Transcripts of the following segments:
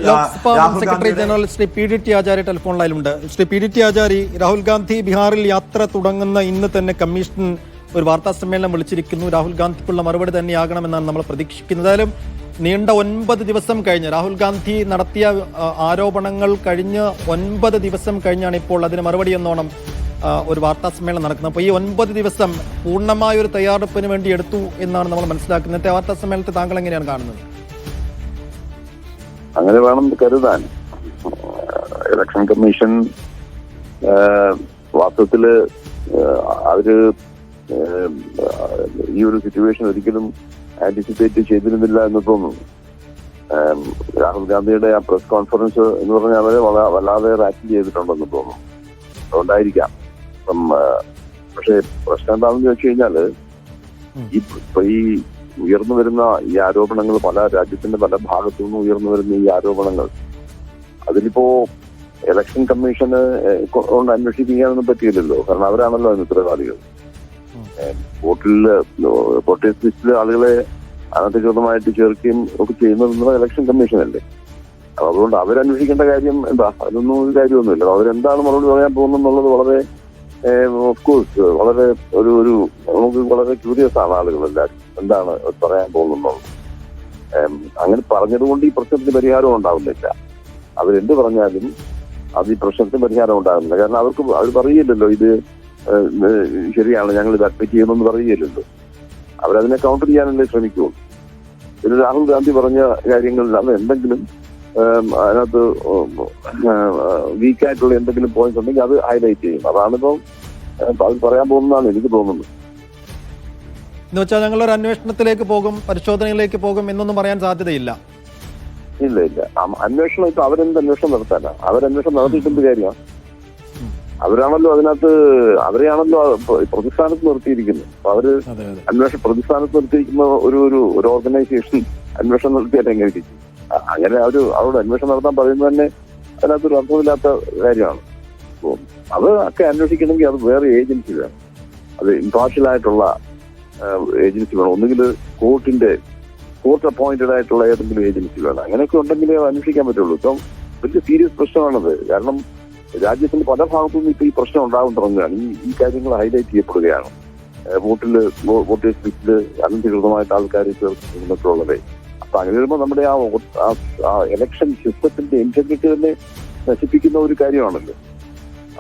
Lok Sabha secretary general Shri PDT ആചാര്യ telephone ലൈനിലുണ്ട്. Shri PDT ആചാര്യ, രാഹുൽ ഗാന്ധി ബീഹാറിൽ യാത്ര തുടങ്ങുന്ന ഇന്ന് തന്നെ കമ്മീഷൻ ഒരു വാർത്താ സമ്മേളനം വിളിച്ചിരിക്കുന്നു. രാഹുൽ ഗാന്ധിക്കുള്ള മറുപടി തന്നെയാകണമെന്നാണ് നമ്മൾ പ്രതീക്ഷിക്കുന്നത്. ഏതായാലും നീണ്ട 9 ദിവസം കഴിഞ്ഞ് രാഹുൽ ഗാന്ധി നടത്തിയ ആരോപണങ്ങൾ കഴിഞ്ഞ് 9 ദിവസം കഴിഞ്ഞാണ് ഇപ്പോൾ അതിന് മറുപടി എന്നോണം ഒരു വാർത്താ സമ്മേളനം നടക്കുന്നത്. അപ്പോൾ ഈ 9 ദിവസം പൂർണ്ണമായ ഒരു തയ്യാറെടുപ്പിന് വേണ്ടി എടുത്തു എന്നാണ് നമ്മൾ മനസ്സിലാക്കുന്നത്. ഇന്നത്തെ വാർത്താ സമ്മേളനത്തെ താങ്കൾ എങ്ങനെയാണ് കാണുന്നത്? അങ്ങനെ വേണം കരുതാൻ. ഇലക്ഷൻ കമ്മീഷൻ വാസ്തവത്തില് അവര് ഈ ഒരു സിറ്റുവേഷൻ ഒരിക്കലും ആന്റിസിപ്പേറ്റ് ചെയ്തിരുന്നില്ല എന്ന് തോന്നുന്നു. രാഹുൽ ഗാന്ധിയുടെ ആ പ്രസ് കോൺഫറൻസ് എന്ന് പറഞ്ഞാൽ അവരെ വല്ലാതെ റാക്കിൽ ചെയ്തിട്ടുണ്ടെന്ന് തോന്നുന്നു. അതുകൊണ്ടായിരിക്കാം. പക്ഷെ പ്രശ്നം എന്താണെന്ന് ചോദിച്ചു കഴിഞ്ഞാല് ഇപ്പൊ ഈ ഉയർന്നു വരുന്ന ഈ ആരോപണങ്ങൾ, പല രാജ്യത്തിന്റെ പല ഭാഗത്തു നിന്നും ഉയർന്നു വരുന്ന ഈ ആരോപണങ്ങൾ, അതിലിപ്പോ ഇലക്ഷൻ കമ്മീഷന് കൊണ്ട് അന്വേഷിക്കാനൊന്നും പറ്റിയില്ലല്ലോ. കാരണം അവരാണല്ലോ അതിന് ഉത്തരവാദികൾ. വോട്ടേഴ്സ് ലിസ്റ്റിലെ ആളുകളെ അനധികൃതമായിട്ട് ചേർക്കുകയും ഒക്കെ ചെയ്യുന്നത് ഇലക്ഷൻ കമ്മീഷനല്ലേ. അപ്പൊ അതുകൊണ്ട് അവരന്വേഷിക്കേണ്ട കാര്യം എന്താ? അതൊന്നും ഒരു കാര്യമൊന്നുമില്ല. അവരെന്താണ് മറുപടി പറയാൻ പോകുന്നുള്ളത് വളരെ ഓഫ്കോഴ്സ് വളരെ ഒരു നമുക്ക് വളരെ ക്യൂരിയസ് ആണ് ആളുകളെല്ലാവരും, എന്താണ് പറയാൻ പോകുന്നത്. അങ്ങനെ പറഞ്ഞതുകൊണ്ട് ഈ പ്രശ്നത്തിന് പരിഹാരം ഉണ്ടാവുന്നില്ല. അവരെന്ത് പറഞ്ഞാലും അത് ഈ പ്രശ്നത്തിന് പരിഹാരം ഉണ്ടാകുന്നില്ല. കാരണം അവർ പറയില്ലല്ലോ ഇത് ശരിയാണ്, ഞങ്ങൾ ഇത് അഡ്മിറ്റ് ചെയ്യുമെന്ന് പറയില്ലല്ലോ. അവരതിനെ കൗണ്ടർ ചെയ്യാനല്ലേ ശ്രമിക്കുള്ളൂ. പിന്നെ രാഹുൽ ഗാന്ധി പറഞ്ഞ കാര്യങ്ങളിൽ അത് എന്തെങ്കിലും അതിനകത്ത് വീക്കായിട്ടുള്ള എന്തെങ്കിലും പോയിന്റ്സ് ഉണ്ടെങ്കിൽ അത് ഹൈലൈറ്റ് ചെയ്യും. അതാണിപ്പോ അത് പറയാൻ പോകുന്നതാണ് എനിക്ക് തോന്നുന്നത്. എന്ന് വെച്ചാൽ ഞങ്ങളൊരു അന്വേഷണത്തിലേക്ക് പോകും, പരിശോധനയിലേക്ക് പോകും എന്നൊന്നും പറയാൻ സാധ്യതയില്ല. ഇല്ല. അന്വേഷണം ഇപ്പൊ അവരെന്ത് അന്വേഷണം നടത്താനാ? അവരന്വേഷണം നടത്തിയിട്ടെന്ത് കാര്യമാണ്? അവരാണല്ലോ അതിനകത്ത്, അവരെയാണല്ലോ പ്രതിസ്ഥാനത്ത് നിർത്തിയിരിക്കുന്നത്. അപ്പൊ അവര് പ്രതിസ്ഥാനത്ത് നിർത്തിയിരിക്കുന്ന ഒരു ഓർഗനൈസേഷൻ അന്വേഷണം നടത്തിയാൽ എങ്ങനെ ഇരിക്കും? അങ്ങനെ അവരോട് അന്വേഷണം നടത്താൻ പറയുന്നത് തന്നെ അതിനകത്തൊരു അർത്ഥമില്ലാത്ത കാര്യമാണ്. അത് ഒക്കെ അന്വേഷിക്കണമെങ്കിൽ അത് വേറെ ഏജൻസി വേണം. അത് ഇംപാർഷ്യൽ ഏജൻസി വേണം. ഒന്നുകിൽ കോർട്ട് അപ്പോയിന്റഡ് ആയിട്ടുള്ള ഏതെങ്കിലും ഏജൻസി വേണം. അങ്ങനെയൊക്കെ ഉണ്ടെങ്കിലേ അന്വേഷിക്കാൻ പറ്റുള്ളൂ. ഇപ്പം വലിയ സീരിയസ് പ്രശ്നമാണത്. കാരണം രാജ്യത്തിന്റെ പല ഭാഗത്തു നിന്നും ഇപ്പൊ ഈ പ്രശ്നം ഉണ്ടാകാൻ തുടങ്ങുകയാണ്. ഈ കാര്യങ്ങൾ ഹൈലൈറ്റ് ചെയ്യപ്പെടുകയാണ്. വോട്ടേഴ്സ് ലിസ്റ്റില് അനധികൃതമായിട്ട് ആൾക്കാർ ചേർക്കുന്നൊക്കെ ഉള്ളത്. അപ്പൊ അങ്ങനെ വരുമ്പോൾ നമ്മുടെ ആ ഇലക്ഷൻ സിസ്റ്റത്തിന്റെ ഇന്റഗ്രിറ്റി തന്നെ നശിപ്പിക്കുന്ന ഒരു കാര്യമാണല്ലോ.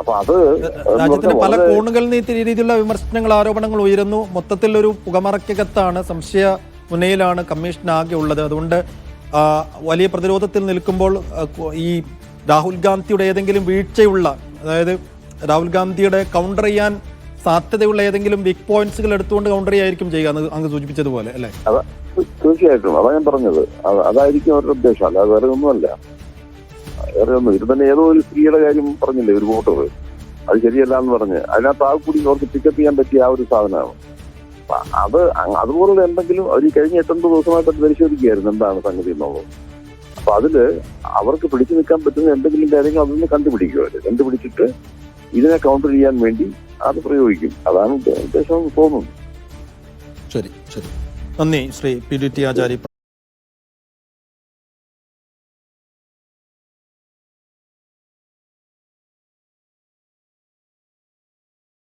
അപ്പൊ അത് രാജ്യത്തിന്റെ പല കോണുകളിൽ നിന്ന് ഈ രീതിയിലുള്ള വിമർശനങ്ങൾ, ആരോപണങ്ങൾ ഉയരുന്നു. മൊത്തത്തിൽ ഒരു പുകമറക്കകത്താണ്, സംശയ മുനയിലാണ് കമ്മീഷൻ ആകെ ഉള്ളത്. അതുകൊണ്ട് വലിയ പ്രതിരോധത്തിൽ നിൽക്കുമ്പോൾ ഈ രാഹുൽ ഗാന്ധിയുടെ ഏതെങ്കിലും വീഴ്ചയുള്ള, അതായത് രാഹുൽ ഗാന്ധിയുടെ കൗണ്ടർ ചെയ്യാൻ സാധ്യതയുള്ള ഏതെങ്കിലും വീക്ക് പോയിന്റ്സുകൾ എടുത്തുകൊണ്ട് കൗണ്ടർ ചെയ്യായിരിക്കും ചെയ്യുക, അങ്ങ് സൂചിപ്പിച്ചതുപോലെ അല്ലേ? തീർച്ചയായിട്ടും അതാ ഞാൻ പറഞ്ഞത്. അതായിരിക്കും അവരുടെ ഉദ്ദേശം. അല്ലാതെ വേറെ ഒന്നുമല്ല. ഇത് തന്നെ ഏതോ ഒരു സ്ത്രീയുടെ കാര്യം പറഞ്ഞില്ലേ, ഒരു വോട്ടർ അത് ശരിയല്ല എന്ന് പറഞ്ഞ് അതിനകത്ത് ആ കൂടി അവർക്ക് പിക്കപ്പ് ചെയ്യാൻ പറ്റിയ ആ ഒരു സാധനമാണ്. അതുപോലുള്ള എന്തെങ്കിലും അവർ കഴിഞ്ഞ 8-9 ദിവസമായിട്ട് പരിശോധിക്കുകയായിരുന്നു എന്താണ് സംഗതി എന്നുള്ളത്. അപ്പൊ അതില് അവർക്ക് പിടിച്ചു നിൽക്കാൻ പറ്റുന്ന എന്തെങ്കിലും കാര്യങ്ങൾ അതൊന്ന് കണ്ടുപിടിച്ചിട്ട് ഇതിനെ കൗണ്ടർ ചെയ്യാൻ വേണ്ടി അത് പ്രയോഗിക്കും. അതാണ് ഉദ്ദേശം തോന്നുന്നു. ശരി. നന്ദി ശ്രീ PDT ആചാര്യ.